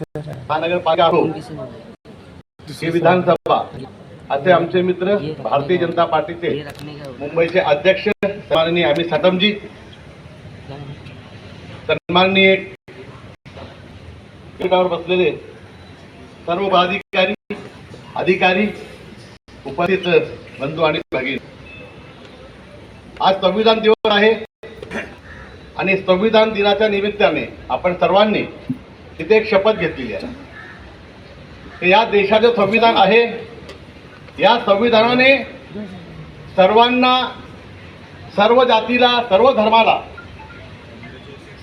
महानगरपालिका हो ही विधानसभा असे आमचे मित्र भारतीय जनता पार्टीचे मुंबईचे अध्यक्ष सन्माननीय अमित साटमजी, सन्माननीय पीठावर बसलेले सर्व पदाधिकारी अधिकारी, उपस्थित बंधू आणि भगिनी, आज संविधान दिवस आहे आणि संविधान दिनाच्या निमित्ताने आपण सर्वांनी तिथे एक शपथ घेतलेली आहे. या देशाचे संविधान आहे. या संविधानाने सर्वांना, सर्व जातीला, सर्व धर्माला,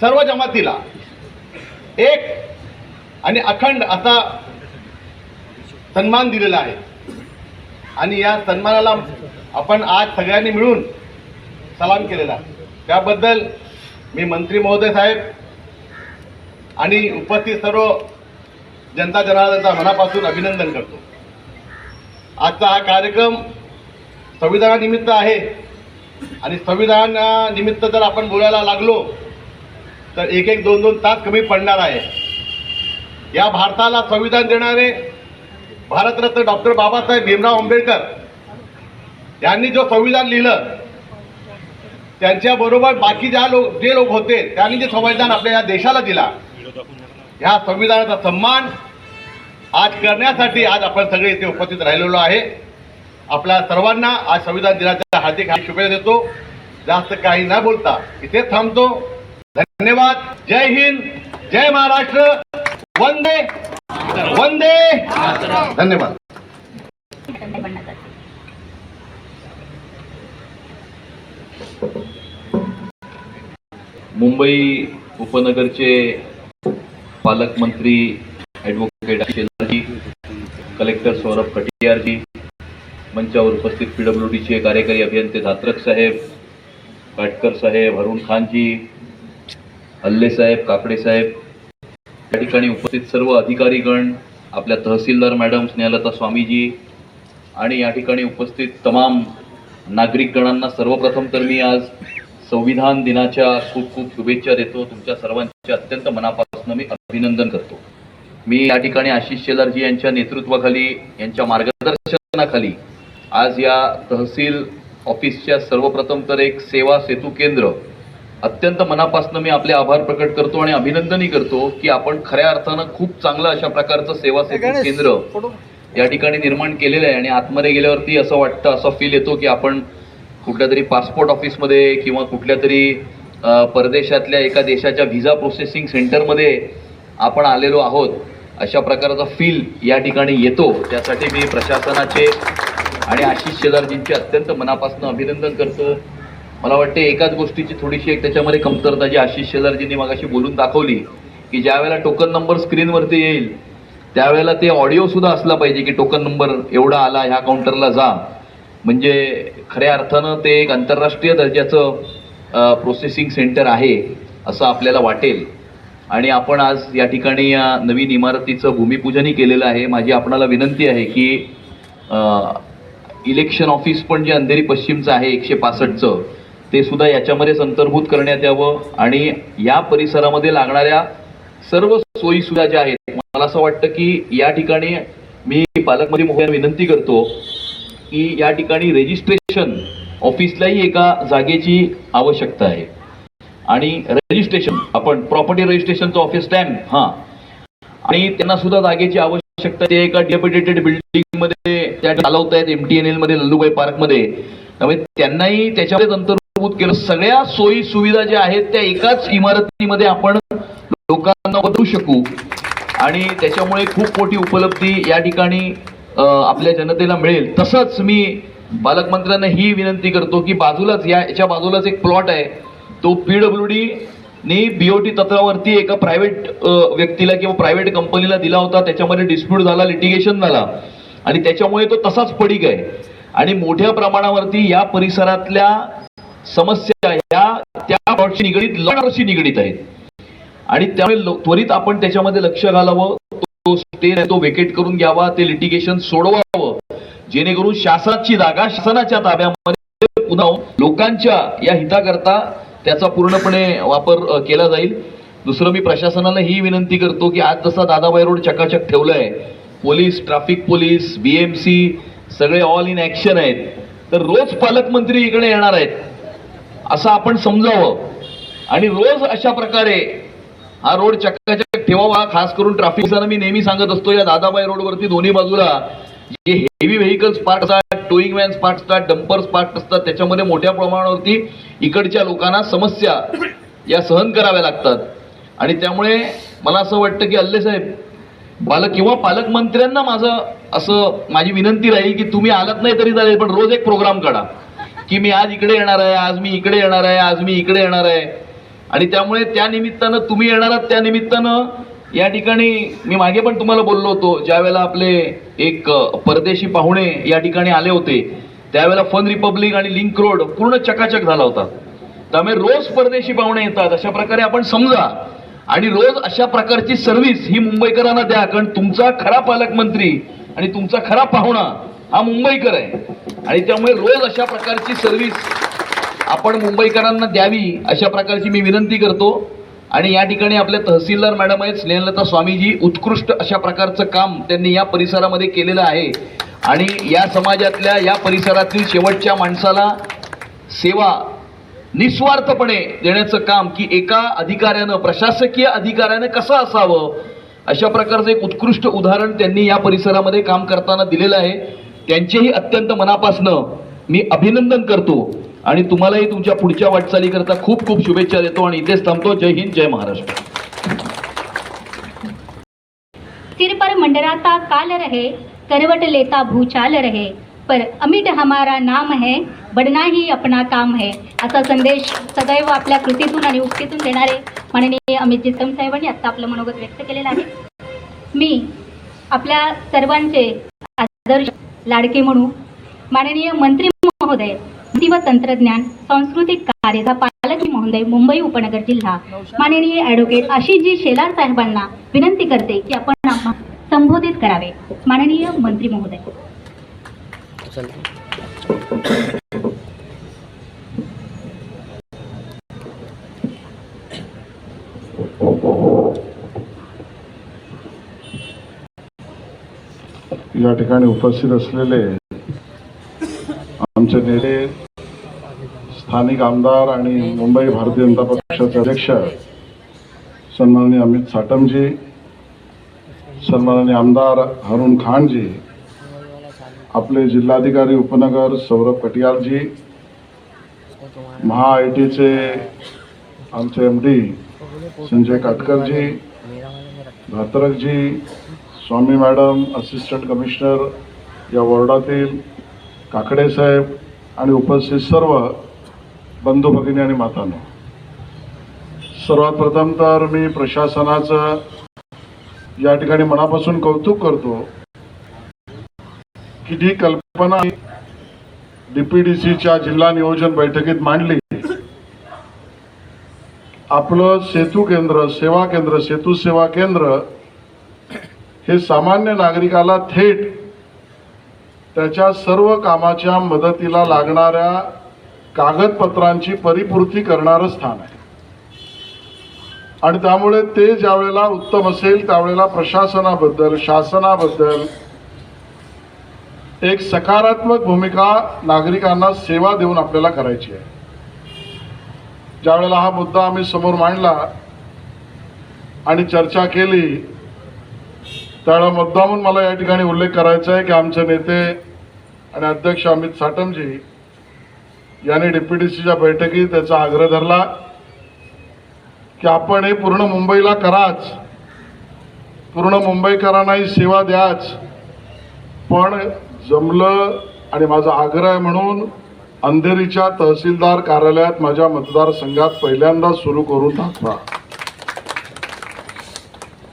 सर्व जमातीला एक आणि अखंड असा सन्मान दिलेला आहे आणि या सन्मानाला आपण आज सगळ्यांनी मिळून सलाम केलेला आहे. त्याबद्दल मी मंत्री महोदय साहेब आणि उपस्थित सर्व जनता जनार्दनाचा मनापासून अभिनंदन करतो. आजचा हा कार्यक्रम संविधानानिमित्त आहे आणि संविधानानिमित्त जर आपण बोलायला लागलो तर एक एक दोन दोन तास कमी पडणार आहे. या भारताला संविधान देणारे भारतरत्न डॉक्टर बाबासाहेब भीमराव आंबेडकर यांनी जो संविधान लिहिलं त्यांच्याबरोबर बाकी जे लोक होते त्यांनी जे संविधान आपल्या या देशाला दिला, ह्या संविधानाचा सन्मान आज करण्यासाठी आज आपण सगळे इथे उपस्थित राहिलेलो आहे. आपल्या सर्वांना आज संविधान दिनाच्या हार्दिक शुभेच्छा देतो. जास्त काही न बोलता इथेच थांबतो. धन्यवाद. जय हिंद, जय महाराष्ट्र, वंदे वंदे. धन्यवाद. मुंबई उपनगरचे पालकमंत्री ॲडव्होकेट शेलारजी, कलेक्टर सौरभ कटियारजी, मंचावर उपस्थित PWDचे कार्यकारी अभियंते धात्रक साहेब, काटकर साहेब, अरुण खानजी, हल्ले साहेब, काकडे साहेब, या ठिकाणी उपस्थित सर्व अधिकारीगण, आपल्या तहसीलदार मॅडम स्नेहलता स्वामीजी आणि या ठिकाणी उपस्थित तमाम नागरिकगणांना सर्वप्रथम तर मी आज संविधान दिनाच्या खूप खूप शुभेच्छा देतो. तुमच्या सर्वांचे अत्यंत मनापासून मी अभिनंदन करतो. मी या ठिकाणी आशिष शेलारजी यांच्या नेतृत्वाखाली, यांच्या मार्गदर्शनाखाली आज या तहसील ऑफिसच्या सर्वप्रथम तर एक सेवा सेतू केंद्र अत्यंत मनापासून मी आपले आभार प्रकट करतो आणि अभिनंदनही करतो की आपण खऱ्या अर्थानं खूप चांगलं अशा प्रकारचं सेवा सेतू केंद्र या ठिकाणी निर्माण केलेलं आहे. आणि आतमध्ये गेल्यावरती असं वाटतं, असा फील येतो की आपण कुठल्या तरी पासपोर्ट ऑफिसमध्ये किंवा कुठल्या तरी परदेशातल्या एका देशाच्या व्हिसा प्रोसेसिंग सेंटरमध्ये आपण आलेलो आहोत, अशा प्रकारचा फील या ठिकाणी येतो. त्यासाठी मी प्रशासनाचे आणि आशिष शेलारजींचे अत्यंत मनापासून अभिनंदन करतो. मला वाटते एकाच गोष्टीची थोडीशी एक त्याच्यामध्ये कमतरता जी आशिष शेलारजींनी मगाशी बोलून दाखवली की ज्या वेळेला टोकन नंबर स्क्रीनवरती येईल त्यावेळेला ते ऑडिओ सुद्धा असला पाहिजे की टोकन नंबर एवढा आला, ह्या काउंटरला जा. म्हणजे खऱ्या अर्थानं ते एक आंतरराष्ट्रीय दर्जाचं प्रोसेसिंग सेंटर आहे असं आपल्याला वाटेल. आणि आपण आज या ठिकाणी या नवीन इमारतीचं भूमिपूजनही केलेलं आहे. माझी आपणाला विनंती आहे की इलेक्शन ऑफिस पण जे अंधेरी पश्चिमचं आहे 165चं, ते सुद्धा याच्यामध्येच अंतर्भूत करण्यात यावं आणि या परिसरामध्ये लागणाऱ्या सर्व सोयीसुविधा ज्या आहेत, मला असं वाटतं की या ठिकाणी मी पालकमंत्री महोदयांना विनंती करतो की या ठिकाणी रजिस्ट्रेशन ऑफिसलाही एका जागेची आवश्यकता आहे आणि रजिस्ट्रेशन आपण प्रॉपर्टी रजिस्ट्रेशनचं ऑफिस स्टॅम्प आणि त्यांना सुद्धा जागेची आवश्यकता. ते एका डेप्युटेटेड बिल्डिंगमध्ये त्या चालवत आहेत MTNL मध्ये, लल्लूबाई पार्कमध्ये. त्यामुळे त्यांनाही त्याच्यामध्येच अंतर्भूत केलं. सगळ्या सोयी सुविधा ज्या आहेत त्या एकाच इमारतीमध्ये आपण लोकांना बदलू शकू आणि त्याच्यामुळे खूप मोठी उपलब्धी या ठिकाणी आपल्या जनतेला मिळेल. तसंच मी पालकमंत्र्यांना ही विनंती करतो की बाजूलाच याच्या बाजूलाच एक प्लॉट आहे, तो PWDने BOT तत्वावरती एका प्रायव्हेट व्यक्तीला किंवा प्रायव्हेट कंपनीला दिला होता. त्याच्यामध्ये डिस्प्यूट झाला, लिटिगेशन झाला आणि त्याच्यामुळे तो तसाच पडीक आहे. आणि मोठ्या प्रमाणावरती या परिसरातल्या समस्या ह्या त्या प्लॉटशी निगडीत, लॉटशी निगडीत आहेत आणि त्यामुळे त्वरित आपण त्याच्यामध्ये लक्ष घालावं. तो स्टे तो वेकेट करून घ्यावा, ते लिटिगेशन सोडवावं, जेणेकरून शासनाची जागा शासनाच्या ताब्यामध्ये पुन्हा लोकांच्या या हिताकरता त्याचा पूर्णपणे वापर केला जाईल. दुसरं मी प्रशासनाला ही विनंती करतो की आज जसा दादाबाई रोड चकाचक ठेवलाय, पोलीस, ट्रॅफिक पोलीस, BMC सगळे ऑल इन ऍक्शन आहेत, तर रोज पालकमंत्री इकडे येणार आहेत असं आपण समजावं आणि रोज अशा प्रकारे हा रोड चकाचक ठेवावा. खास करून ट्रॅफिकचा मी नेहमी सांगत असतो, या दादाबाई रोडवरती दोन्ही बाजूला जे हेवी व्हेकल्स पार्ट असतात, टोईंग व्हॅन्स पार्ट असतात, डंपर्स पार्ट असतात, त्याच्यामध्ये मोठ्या प्रमाणावरती इकडच्या लोकांना समस्या या सहन कराव्या लागतात. आणि त्यामुळे मला असं वाटतं की अल्ले साहेब किंवा पालकमंत्र्यांना माझी विनंती राहील की तुम्ही आलात नाही तरी चालेल, पण रोज एक प्रोग्राम काढा की मी आज इकडे येणार आहे, आज मी इकडे येणार आहे, आज मी इकडे येणार आहे. आणि त्यामुळे त्या निमित्तानं तुम्ही येणार आहात, त्या निमित्तानं या ठिकाणी मी मागे पण तुम्हाला बोललो होतो, ज्यावेळेला आपले एक परदेशी पाहुणे या ठिकाणी आले होते त्यावेळेला फन रिपब्लिक आणि लिंक रोड पूर्ण चकाचक झाला होता. त्यामुळे रोज परदेशी पाहुणे येतात अशा प्रकारे आपण समजा आणि रोज अशा प्रकारची सर्व्हिस ही मुंबईकरांना द्या, कारण तुमचा खरा पालकमंत्री आणि तुमचा खरा पाहुणा हा मुंबईकर आहे. आणि त्यामुळे रोज अशा प्रकारची सर्व्हिस आपण मुंबईकरांना द्यावी अशा प्रकारची मी विनंती करतो. आणि या ठिकाणी आपल्या तहसीलदार मॅडम आहेत स्नेहलता स्वामीजी, उत्कृष्ट अशा प्रकारचं काम त्यांनी या परिसरामध्ये केलेलं आहे. आणि या समाजातल्या या परिसरातील शेवटच्या माणसाला सेवा निस्वार्थपणे देण्याचं काम की एका अधिकाऱ्यानं, प्रशासकीय अधिकाऱ्यानं कसं असावं अशा प्रकारचं एक उत्कृष्ट उदाहरण त्यांनी या परिसरामध्ये काम करताना दिलेलं आहे. त्यांचेही अत्यंत मनापासनं मी अभिनंदन करतो आणि तुम्हालाही तुमच्या पुढच्या वाटचालीकरता खूप खूप शुभेच्छा देतो आणि इथेच थांबतो. जय हिंद, जय महाराष्ट्र. सिर पर मंडराता काल रहे, करवट लेता भूचाल रहे, पर अमिट हमारा नाम है, बढ़ना ही अपना काम है, असा संदेश सदैव आपल्या कृतीतून आणि उक्तीतून देणारे माननीय अमित जितम साहेबांनी आत्ता आपलं मनोगत व्यक्त केलेलं आहे. मी आपल्या सर्वांचे आदर्श लाडके म्हणून माननीय मंत्री महोदय माहिती व तंत्रज्ञान सांस्कृतिक कार्य पालक महोदय मुंबई उपनगर जिल्हा माननीय ॲडव्होकेट आशिषजी शेलार साहेबांना विनंती करते की आपण आम्हा संबोधित करावे. माननीय मंत्री महोदय. या ठिकाणी उपस्थित असलेले आमचे नेते, स्थानिक आमदार आणि मुंबई भारतीय जनता पक्षाचे अध्यक्ष सन्माननीय अमित साटमजी, सन्माननीय आमदार हारून खानजी, आपले जिल्हाधिकारी उपनगर सौरभ कटियारजी, महाआयटीचे आमचे MD संजय काटकरजी, भातरकजी, स्वामी मॅडम, असिस्टंट कमिशनर या वॉर्डातील, काकडे साहेब आणि उपस्थित सर्व बंधू भगिनी आणि मातांनो, सर्वात प्रथम तर मी प्रशासनाचं या ठिकाणी मनापासून कौतुक करतो की जी कल्पना DPDCच्या जिल्हा नियोजन बैठकीत मांडली, आपलं सेतू केंद्र, सेवा केंद्र, सेतू सेवा केंद्र हे सामान्य नागरिकाला थेट त्याच्या सर्व कामाच्या मदतीला लागणाऱ्या कागदपत्रांची परिपूर्ती करणारं स्थान आहे. आणि त्यामुळे ते ज्यावेळेला उत्तम असेल त्यावेळेला प्रशासनाबद्दल, शासनाबद्दल एक सकारात्मक भूमिका नागरिकांना सेवा देऊन आपल्याला करायची आहे. ज्यावेळेला हा मुद्दा आम्ही समोर मांडला आणि चर्चा केली त्यावेळेला मुद्दामून मला या ठिकाणी उल्लेख करायचा आहे की आमचे नेते आणि अध्यक्ष अमित साटमजी यांनी DPDCच्या बैठकीत त्याचा आग्रह धरला की आपण हे पूर्ण मुंबईला कराच, पूर्ण मुंबईकरांनाही सेवा द्याच, पण जमलं आणि माझा आग्रह आहे म्हणून अंधेरीच्या तहसीलदार कार्यालयात माझ्या मतदारसंघात पहिल्यांदा सुरू करून दाखवा.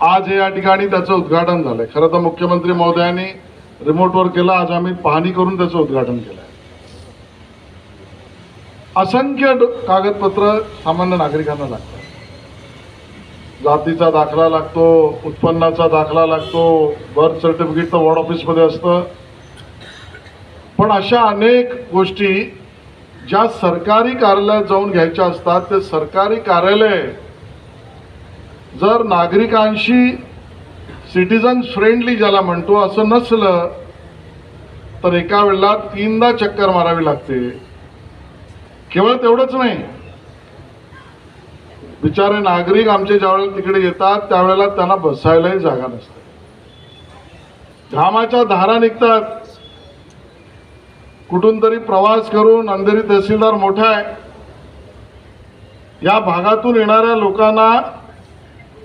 आज या ठिकाणी त्याचं उद्घाटन झालंय. खरं तर मुख्यमंत्री महोदयांनी रिमोटवर केलं, आज आम्ही पाहणी करून त्याचं उद्घाटन केलंय. असंख्य कागदपत्र सामान्य नागरिकांना लागतात. जातीचा दाखला लागतो, उत्पन्नाचा दाखला लागतो, बर्थ सर्टिफिकेट तर वॉर्ड ऑफिसमध्ये असतं. पण अशा अनेक गोष्टी ज्या सरकारी कार्यालयात जाऊन घ्यायच्या असतात ते सरकारी कार्यालय जर नागरिकांशी सिटीजन फ्रेंडली ज्याला म्हणतो असं नसलं तर एका वेळेला 3दा चक्कर मारावी लागते. केवळ तेवढंच नाही, बिचारे नागरिक आमचे ज्यावेळेला तिकडे येतात त्यावेळेला त्यांना बसायलाही जागा नसते. घामाच्या धारा निघतात. कुठून तरी प्रवास करून, अंधेरी तहसीलदार मोठा आहे, या भागातून येणाऱ्या लोकांना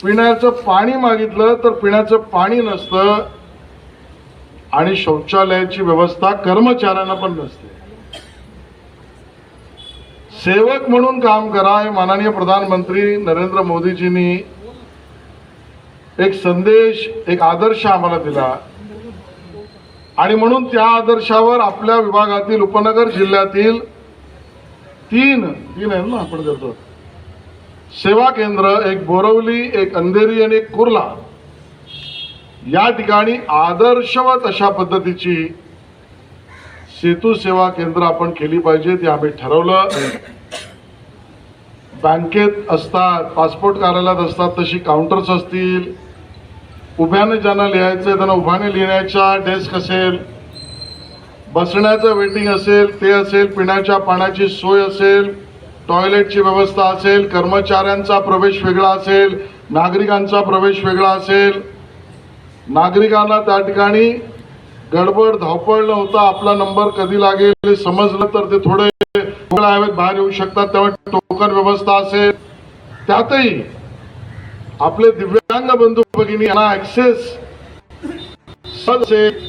पिण्याचं पाणी मागितलं तर पिण्याचं पाणी नसतं आणि शौचालयाची व्यवस्था कर्मचाऱ्यांना पण नसते. सेवक म्हणून काम करा हे माननीय प्रधानमंत्री नरेंद्र मोदीजींनी एक संदेश, एक आदर्श आम्हाला दिला आणि म्हणून त्या आदर्शावर आपल्या विभागातील उपनगर जिल्ह्यातील तीन आहे ना आपण करतो सेवा केंद्र, एक बोरवली, एक अंधेरी आणि एक कुर्ला, या ठिकाणी आदर्शवत अशा पद्धतीची सेतू सेवा केंद्र आपण केली पाहिजे. ते आम्ही ठरवलं. बँकेत असतात, पासपोर्ट कार्यालयात असतात तशी काउंटर्स असतील, उभ्याने ज्यांना लिहायचं त्यांना उभ्याने लिहिण्याचा डेस्क असेल, बसण्याचं वेटिंग असेल ते असेल, पिण्याच्या पाण्याची सोय असेल, टॉयलेटची व्यवस्था असेल, कर्मचाऱ्यांचा प्रवेश वेगळा असेल, नागरिकांचा प्रवेश वेगळा असेल. नागरिकांना त्या ठिकाणी गडबड धावपळ न होता आपला नंबर कधी लागेल हे समजलं तर ते थोडे हवेत बाहेर येऊ शकतात, त्यामुळे टोकन व्यवस्था असेल. त्यातही आपले दिव्यांग बंधू भगिनी यांना ऍक्सेस असेल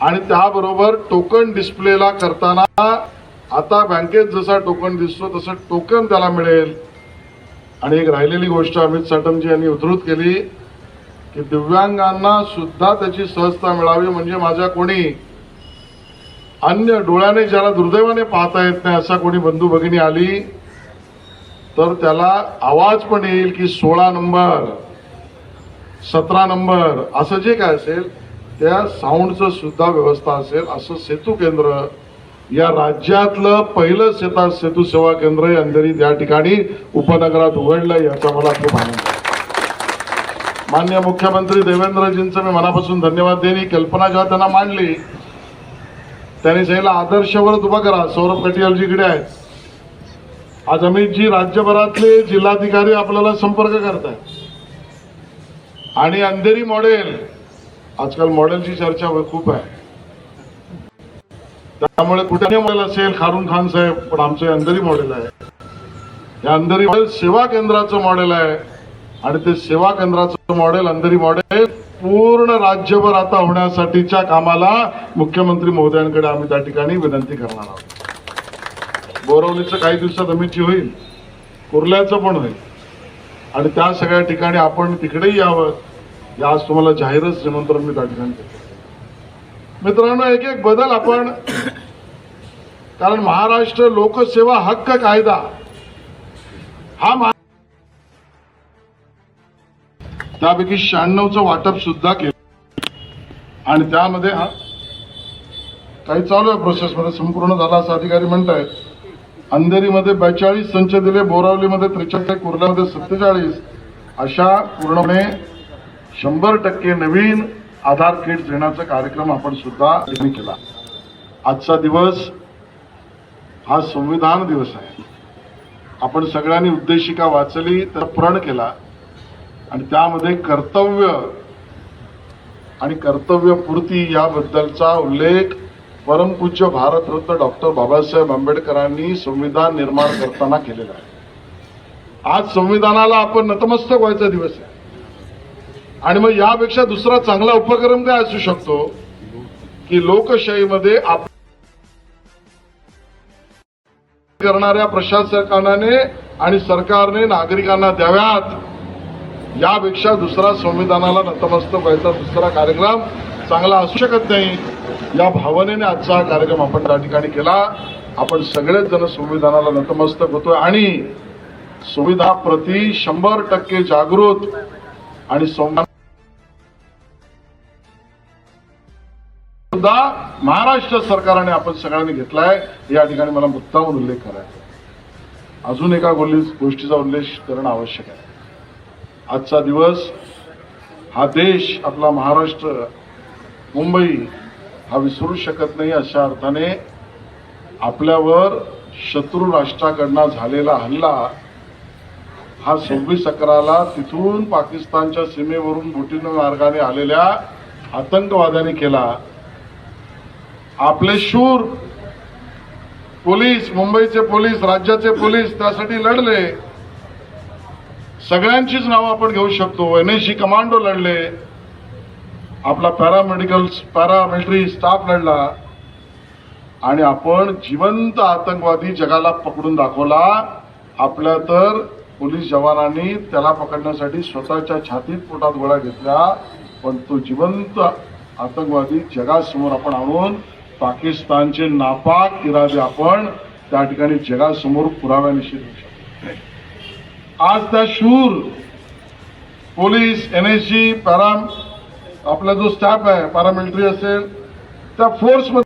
आणि त्याबरोबर टोकन डिस्प्लेला करताना आता बँकेत जसा टोकन दिसतो तसं टोकन त्याला मिळेल. आणि एक राहिलेली गोष्ट अमित साटमजी यांनी उद्धृत केली की दिव्यांगांना सुद्धा त्याची सहजता मिळावी, म्हणजे माझ्या कोणी अन्य डोळ्याने ज्याला दुर्दैवाने पाहता येत नाही असा कोणी बंधू भगिनी आली तर त्याला आवाज पण येईल की 16 नंबर 17 नंबर असं जे काय असेल त्या साऊंडचं सुद्धा व्यवस्था असेल. असं सेतू केंद्र या राज्यातलं पहिलं सेतू सेवा केंद्र अंधेरी या ठिकाणी उपनगरात उघडलं, याचा मला खूप आनंद आहे. माननीय मुख्यमंत्री देवेंद्रजींचं मी मनापासून धन्यवाद देईन. ही कल्पना जेव्हा त्यांना मांडली त्यांनी सांगितलं आदर्शवरच उभा करा. सौरभ कटियालजीकडे आहेत. आज अमितजी राज्यभरातले जिल्हाधिकारी आपल्याला संपर्क करतायत आणि अंधेरी मॉडेल, आजकाल मॉडेलची चर्चा खूप आहे, त्यामुळे कुठे मॉडेल असेल खारून खान साहेब, पण आमचं अंधेरी मॉडेल आहे. या अंधेरी मॉडेल सेवा केंद्राचं मॉडेल आहे आणि ते सेवा केंद्राचं मॉडेल अंधेरी मॉडेल पूर्ण राज्यभर आता होण्यासाठीच्या कामाला मुख्यमंत्री महोदयांकडे आम्ही त्या ठिकाणी विनंती करणार आहोत. बोरवलीचं काही दिवसात अमितजी होईल, कुर्ल्याचं पण होईल आणि त्या सगळ्या ठिकाणी आपण तिकडेही यावं या आज तुम्हाला जाहीरच निमंत्रण मी त्या ठिकाणी देतो. मित्रांनो, एक एक बदल आपण, कारण महाराष्ट्र लोकसेवा हक्क कायदा हा त्यापैकी 96चं वाटप सुद्धा केलं आणि त्यामध्ये हा काही चालू आहे प्रोसेसमध्ये, संपूर्ण झाला असं अधिकारी म्हणतायत. अंधेरीमध्ये 42 संच दिले, बोरावलीमध्ये 43, कुर्ल्यामध्ये 47 अशा पूर्णपणे 100% नवीन आधार किट देण्याचा कार्यक्रम आपण सुद्धा केला. आजचा दिवस हा संविधान दिवस आहे. आपण सगळ्यांनी उद्देशिका वाचली, त्याचा प्रण केला आणि त्यामध्ये कर्तव्य आणि कर्तव्यपूर्ती याबद्दलचा उल्लेख परमपूज्य भारतरत्न डॉक्टर बाबासाहेब आंबेडकरांनी संविधान निर्माण करताना केलेला आहे. आज संविधानाला आपण नतमस्तक व्हायचा दिवस आहे आणि मग यापेक्षा दुसरा चांगला उपक्रम काय असू शकतो की लोकशाहीमध्ये करणाऱ्या प्रशासकाने आणि सरकारने नागरिकांना द्याव्यात, यापेक्षा दुसरा संविधानाला नतमस्तक व्हायचा दुसरा कार्यक्रम चांगला असू शकत नाही. या भावनेने आजचा कार्यक्रम आपण त्या ठिकाणी केला. आपण सगळेच जण संविधानाला नतमस्तक होतोय आणि संविधानाप्रती 100% जागृत आणि सुद्धा महाराष्ट्र सरकारने आपण सगळ्यांनी घेतलाय, या ठिकाणी मला मुद्दामून उल्लेख करायचा. अजून एका गोष्टीचा उल्लेख करणं आवश्यक आहे. आजचा दिवस हा देश, आपला महाराष्ट्र, मुंबई हा विसरू शकत नाही. अशा अर्थाने आपल्यावर शत्रू राष्ट्राकडनं झालेला हल्ला हा 26/11ला तिथून पाकिस्तानच्या सीमेवरून बोटीनं मार्गाने आलेल्या आतंकवाद्यांनी केला. आपले शूर पोलीस, मुंबईचे पोलीस, राज्याचे पोलीस त्यासाठी लढले. सगळ्यांचीच नावं आपण घेऊ शकतो. NSG कमांडो लढले, आपला पॅरामिलिटरी स्टाफ लढला आणि आपण जिवंत आतंकवादी जगाला पकडून दाखवला. आपल्या तर पोलीस जवानांनी त्याला पकडण्यासाठी स्वतःच्या छातीत पोटात गोळ्या घेतल्या, पण तो जिवंत आतंकवादी जगासमोर आपण आणून पाकिस्तानचे नापाक इरादे आपण त्या ठिकाणी जगासमोर पुराव्यानिशी देऊ शकतो. आज त्या शूर पोलीस, NSG, आपला जो स्टाफ आहे, पॅरामिलिटरी असेल, त्या फोर्समध्ये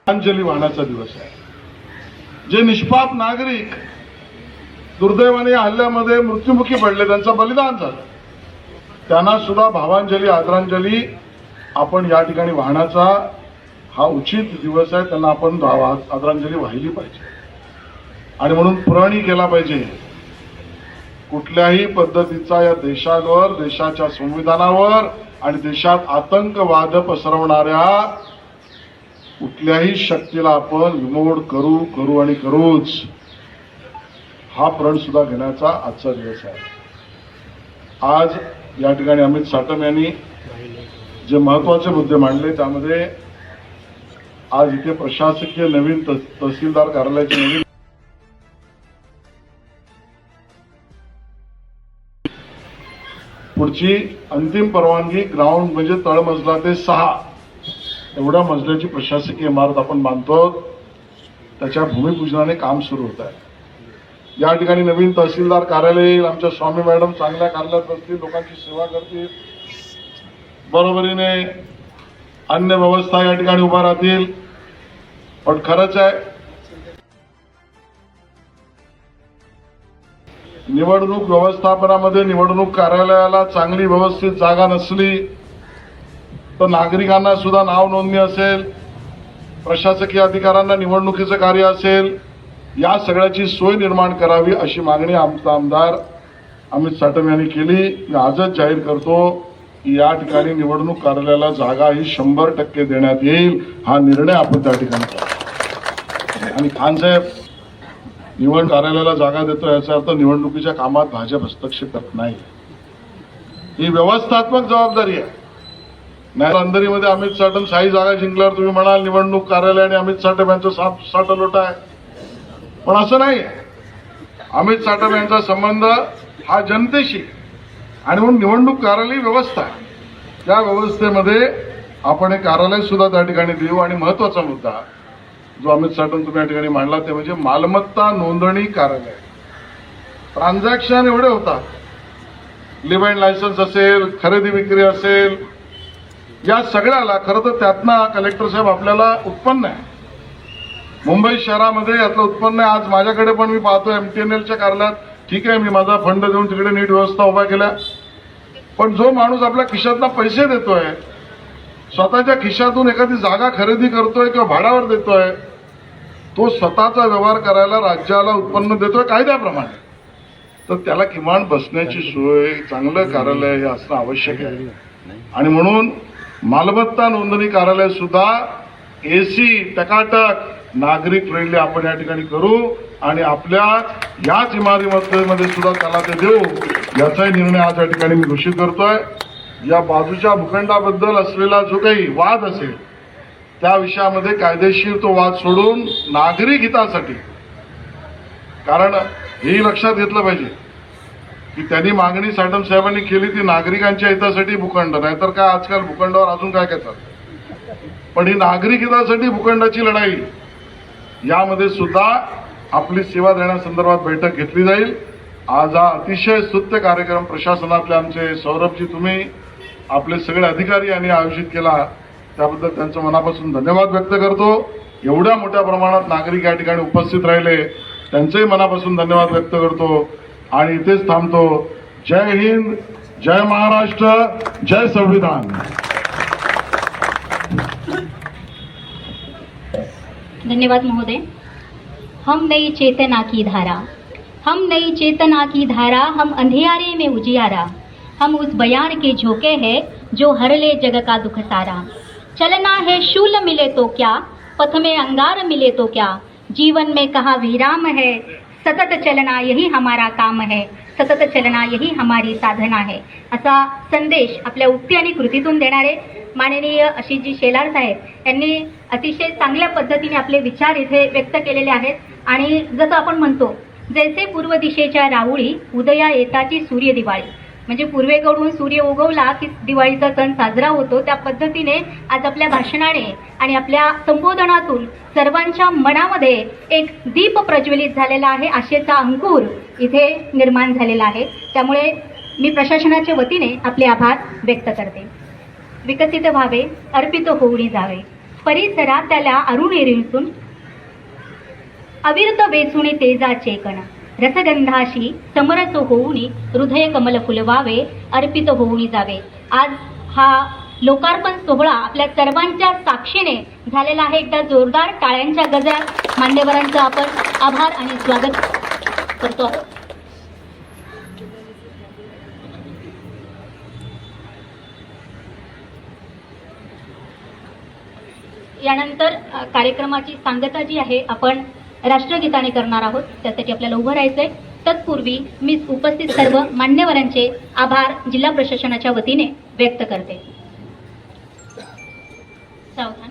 अंजली वाहण्याचा दिवस आहे. जे निष्पाप नागरिक दुर्दैवाने या हल्ल्यामध्ये मृत्युमुखी पडले, त्यांचं बलिदान झालं, त्यांना सुद्धा भावांजली, आदरांजली आपण या ठिकाणी वाहण्याचा हा उचित दिवस आहे. त्यांना आपण आदरांजली वाहिली पाहिजे आणि म्हणून पुरवणी केला पाहिजे. कुठल्याही पद्धतीचा या देशावर, देशाच्या संविधानावर आणि देशात आतंकवाद पसरवणाऱ्या कुठल्याही शक्तीला आपण विमोड करू आणि करूच. हा प्रण सुद्धा घेण्याचा आजचा दिवस आहे. आज या ठिकाणी अमित साटम यांनी जे महत्वाचे मुद्दे मांडले त्यामध्ये आज इथे प्रशासकीय नवीन तहसीलदार कार्यालयाची नवीन पुढची अंतिम परवानगी ग्राउंड म्हणजे तळमजला ते 6 एवढ्या मजल्याची प्रशासकीय इमारत आपण बांधतो. त्याच्या भूमिपूजनाने काम सुरू होत आहे. या ठिकाणी नवीन तहसीलदार कार्यालय येईल. आमच्या स्वामी मॅडम चांगल्या कार्यालयात बसतील, लोकांची सेवा करतील, बरोबरीने अन्य व्यवस्था या ठिकाणी उभा राहतील. पण खरंच आहे, निवडणूक व्यवस्थापनामध्ये निवडणूक कार्यालयाला चांगली व्यवस्थित जागा नसली तर नागरिकांना सुद्धा नाव नोंदणी असेल, प्रशासकीय अधिकाऱ्यांना निवडणुकीचं कार्य असेल, या सगळ्याची सोय निर्माण करावी अशी मागणी आमचा आमदार अमित साटम यांनी केली. मी आजच जाहीर करतो की या ठिकाणी निवडणूक कार्यालयाला जागा ही 100% देण्यात येईल. हा निर्णय आपण त्या ठिकाणी करू. आणि खान साहेब, निवडणूक कार्यालयाला जागा देतो याचा अर्थ निवडणुकीच्या कामात भाजप हस्तक्षेप करत नाही. ही व्यवस्थात्मक जबाबदारी आहे. नाही अंधेरीमध्ये अमित साटम 6 जागा जिंकल्यावर तुम्ही म्हणाल निवडणूक कार्यालय आणि अमित साटम यांचं साठलोट आहे, पण असं नाही. अमित साटम यांचा संबंध हा जनतेशी आणि म्हणून निवडणूक कार्यालय व्यवस्था आहे. त्या व्यवस्थेमध्ये आपण एक कार्यालय सुद्धा त्या ठिकाणी देऊ. आणि महत्वाचा मुद्दा जो अमित साटम तुम्ही या ठिकाणी मांडला ते म्हणजे मालमत्ता नोंदणी कार्यालय. ट्रान्झॅक्शन एवढे होतात, लिव्ह लायसन्स असेल, खरेदी विक्री असेल, या सगळ्याला खरं तर त्यातनं कलेक्टर साहेब आपल्याला उत्पन्न आहे. मुंबई शहरामध्ये यातलं उत्पन्न आहे. आज माझ्याकडे पण मी पाहतोय MTNLच्या कार्यालयात, ठीक आहे, मी माझा फंड देऊन तिकडे नीट व्यवस्था उभा केल्या, पण जो माणूस आपल्या खिशातनं पैसे देतोय, स्वतःच्या खिशातून एखादी जागा खरेदी करतोय किंवा भाड्यावर देतोय, तो स्वतःचा व्यवहार करायला राज्याला उत्पन्न देतोय कायद्याप्रमाणे, तर त्याला किमान बसण्याची सोय, चांगलं कार्यालय हे असणं आवश्यक आहे. आणि म्हणून मालमत्ता नोंदणी कार्यालय सुद्धा AC टकाटक नागरिक फ्रेंडली आपण या ठिकाणी करू आणि आपल्या याच इमारतीमध्ये सुद्धा त्याला ते देऊ, याचाही निर्णय आज या ठिकाणी मी घोषित करतोय. या बाजूच्या भूखंडाबद्दल असलेला जो काही वाद असेल त्या विषयामध्ये कायदेशीर तो वाद सोडून नागरिक हितासाठी, कारण हेही लक्षात घेतलं पाहिजे की त्यांनी मागणी साटम साहेबांनी केली ती नागरिकांच्या हितासाठी भूखंड, नाहीतर काय आजकाल भूखंडावर अजून काय काय चालतं, पण ही नागरिक हितासाठी भूखंडाची लढाई, यामध्ये सुद्धा आपली सेवा देण्यासंदर्भात बैठक घेतली जाईल. आज हा अतिशय स्तुत्य कार्यक्रम प्रशासनातले आमचे सौरभजी, तुम्ही आपले सगळे अधिकारी यांनी आयोजित केला, त्याबद्दल त्यांचं मनापासून धन्यवाद व्यक्त करतो. एवढ्या मोठ्या प्रमाणात नागरिक या ठिकाणी उपस्थित राहिले त्यांचेही मनापासून धन्यवाद व्यक्त करतो आणि इथेच थांबतो. जय हिंद, जय महाराष्ट्र, जय संविधान. धन्यवाद महोदय. हम नई चेतना की धारा, हम नई चेतना की धारा, हम अंधियारे में उजियारा, हम उस बयान के झोंके हैं जो हर ले जग का दुख सारा. चलना है शूल मिले तो क्या, पथ में अंगार मिले तो क्या, जीवन में कहाँ विराम है, सतत चलना यही हमारा काम है, सतत चलना यही हमारी साधना है. असा संदेश आपल्या उक्ती आणि कृतीतून देणारे माननीय आशिषजी शेलार साहेब यांनी अतिशय चांगल्या पद्धतीने आपले विचार इथे व्यक्त केलेले आहेत. आणि जसं आपण म्हणतो, जैसे पूर्व दिशेच्या राऊळी उदया येताची सूर्य दिवाळी, म्हणजे पूर्वेकडून सूर्य उगवला की दिवाळीचा सण साजरा होतो. त्या पद्धतीने आज आपल्या भाषणाने आणि आपल्या संबोधनातून सर्वांच्या मनामध्ये एक दीप प्रज्वलित झालेला आहे, आशेचा अंकुर इथे निर्माण झालेला आहे. त्यामुळे मी प्रशासनाच्या वतीने आपले आभार व्यक्त करते. विकसित व्हावे, अर्पित होऊन जावे, परिसरात त्याला अरुणी रिंचून अविरत वेचुणी तेजाचे कण, रसगंधाशी समरस होऊनी हृदय कमल फुलवावे, अर्पित होऊन जावे. आज हा लोकार्पण सोहळा आपल्या सर्वांच्या साक्षीने झालेला आहे. एकदा जोरदार टाळ्यांच्या गजरात मान्यवरांचं आपण आभार आणि स्वागत करतो. यानंतर कार्यक्रमाची सांगता जी आहे आपण राष्ट्रगीताने करणार आहोत. त्यासाठी आपल्याला उभं राहायचंय. तत्पूर्वी मी उपस्थित सर्व मान्यवरांचे आभार जिल्हा प्रशासनाच्या वतीने व्यक्त करते. सावधान.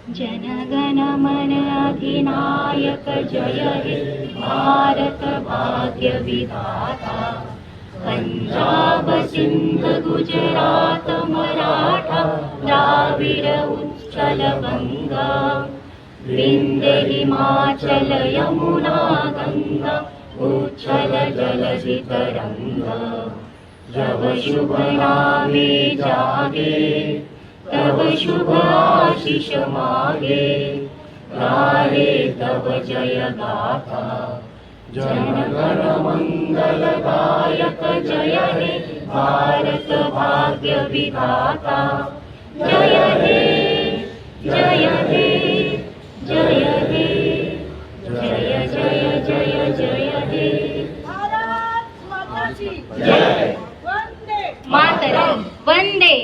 जनगण मन अधिनायक जय हे भारत भाग्य विधाता, पंजाब सिंध गुजरात मराठा द्राविड उत्कल गंगा, विंध्य हिमाचल यमुना गंगा उच्छल जलधि तरंगा, जब शुभ नामे जागे तब शुभ आशीष मागे, गारे तब जय गाथा, जनगण मंगलदायक जय हे भारत भाग्य विधाता, जय हे जय हे जय हे जय जय जय जय हे भारत माता की जय. वंदे मातरम. वंदे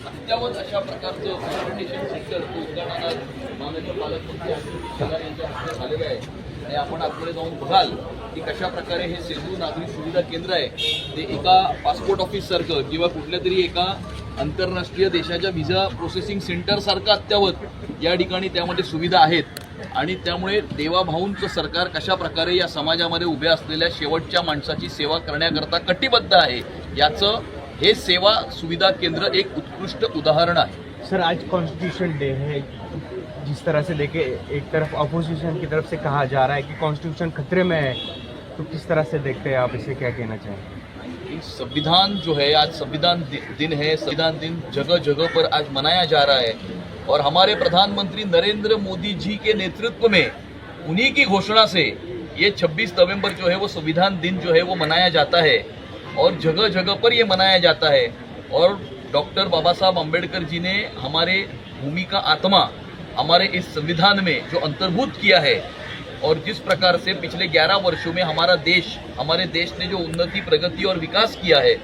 अद्यावत अशा प्रकारचं सॅनिटेशन सेंटर उद्घाटनात माननीय पालकमंत्री शेलार यांच्या हस्ते झालेलं आहे. आणि आपण आतमध्ये जाऊन बघाल की कशा प्रकारे हे सेतू नागरी सुविधा केंद्र आहे ते एका पासपोर्ट ऑफिससारखं किंवा कुठल्या तरी एका आंतरराष्ट्रीय देशाच्या व्हिसा प्रोसेसिंग सेंटरसारखं अद्यावत या ठिकाणी त्यामध्ये सुविधा आहेत. आणि त्यामुळे देवाभाऊंचं सरकार कशा प्रकारे या समाजामध्ये उभ्या असलेल्या शेवटच्या माणसाची सेवा करण्याकरता कटिबद्ध आहे याचं हे सेवा सुविधा केंद्र एक उत्कृष्ट उदाहरण आहे. सर, आज कॉन्स्टिट्यूशन डे है. जिस तरह से देखे, एक तरफ अपोजिशन की तरफ से कहा जा रहा है कि कॉन्स्टिट्यूशन खतरे में है, तो किस तरह से देखते हैं आप, इसे क्या कहना चाहेंगे? संविधान जो है, आज संविधान दिन है. संविधान दिन जगह जगह पर आज मनाया जा रहा है और हमारे प्रधानमंत्री नरेंद्र मोदी जी के नेतृत्व में उन्हीं की घोषणा से ये 26 नवंबर जो है वो संविधान दिन जो है वो मनाया जाता है और जगह जगह पर ये मनाया जाता है. और डॉक्टर बाबा साहब अम्बेडकर जी ने हमारे भूमि का आत्मा हमारे इस संविधान में जो अंतर्भूत किया है और जिस प्रकार से पिछले 11 वर्षों में हमारे देश ने जो उन्नति, प्रगति और विकास किया है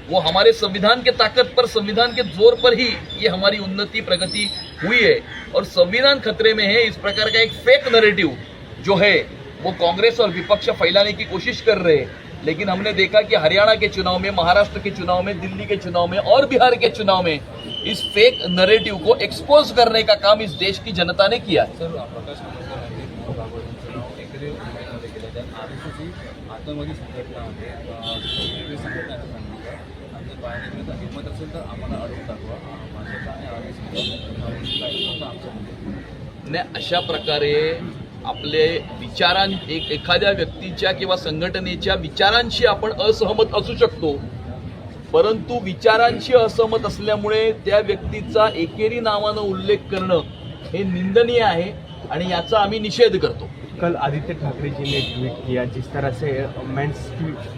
वो हमारे संविधान के ताकत पर, संविधान के जोर पर ही ये हमारी उन्नति, प्रगति हुई है. और संविधान खतरे में है, इस प्रकार का एक फेक नैरेटिव जो है वो कांग्रेस और विपक्ष फैलाने की कोशिश कर रहे हैं. लेकिन हमने देखा कि हरियाणा के चुनाव में, महाराष्ट्र के चुनाव में, दिल्ली के चुनाव में और बिहार के चुनाव में इस फेक नैरेटिव को एक्सपोज करने का काम इस देश की जनता ने किया. अशा प्रकारे आपले एखाद्या व्यक्तीच्या किंवा संघटनेच्या विचारांशी आपण असहमत असू शकतो, परंतु विचारांशी असहमत असल्यामुळे त्या व्यक्तीचा एकेरी नावानं उल्लेख करणं हे निंदनीय आहे आणि याचा आम्ही निषेध करतो. कल आदित्य ठाकरे जी ने ट्वीट किया जिस तरह से मेंस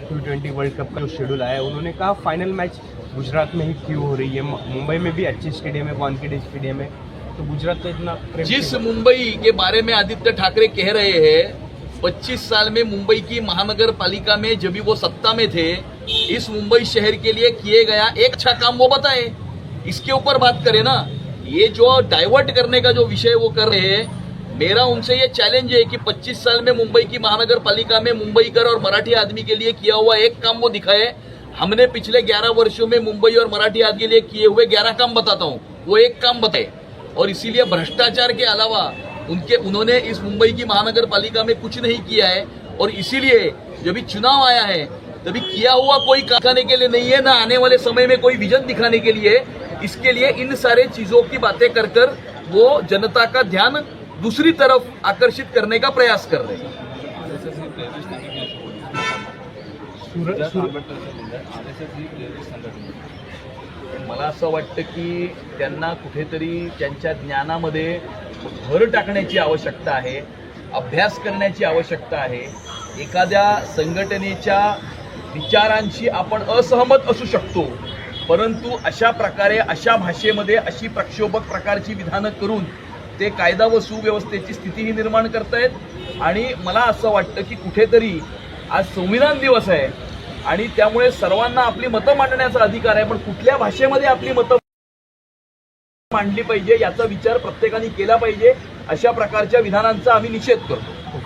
T20 वर्ल्ड कप का जो शेड्यूल आया, उन्होंने कहा फाइनल मैच गुजरात में ही क्यों हो रही है, मुंबई में भी अच्छी स्टेडियम है, वानखेड़े स्टेडियम है, तो गुजरात का इतना प्रेम जिस क्यों? मुंबई के बारे में आदित्य ठाकरे कह रहे हैं, 25 साल में मुंबई की महानगर पालिका में जब भी वो सत्ता में थे, इस मुंबई शहर के लिए किए गया एक अच्छा काम वो बताएं, इसके ऊपर बात करें ना. ये जो डाइवर्ट करने का जो विषय वो कर रहे हैं, मेरा उनसे ये चैलेंज है कि 25 साल में मुंबई की महानगर पालिका में मुंबईकर और मराठी आदमी के लिए किया हुआ एक काम वो दिखाए. हमने पिछले 11 वर्षों में मुंबई और मराठी आदमी के लिए किए हुए 11 काम बताता हूँ, वो एक काम बताए. और इसीलिए भ्रष्टाचार के अलावा उन्होंने इस मुंबई की महानगर पालिका में कुछ नहीं किया है. और इसीलिए जब भी चुनाव आया है तभी किया हुआ कोई काम दिखाने के लिए नहीं है, ना आने वाले समय में कोई विजन दिखाने के लिए. इसके लिए इन सारे चीजों की बातें कर कर वो जनता का ध्यान दूसरी तरफ आकर्षित करने का प्रयास कर रहे हैं. मला असं वाटतं की त्यांना कुठेतरी त्यांच्या ज्ञानामध्ये भर टाकण्याची आवश्यकता आहे, अभ्यास करण्याची आवश्यकता आहे. एखाद्या संघटनेच्या विचारांशी आपण असहमत असू शकतो, परंतु अशा प्रकारे अशा भाषेमध्ये अशी प्रक्षोभक प्रकारची विधानं करून ते कायदा व सुव्यवस्थेची स्थितीही निर्माण करतायत. आणि मला असं वाटतं की कुठेतरी आज संविधान दिवस आहे आणि त्यामुळे सर्वांना आपली मतं मांडण्याचा अधिकार आहे, पण कुठल्या भाषेमध्ये आपली मतं मांडली पाहिजे याचा विचार प्रत्येकाने केला पाहिजे. अशा प्रकारच्या विधानांचा आम्ही निषेध करतो.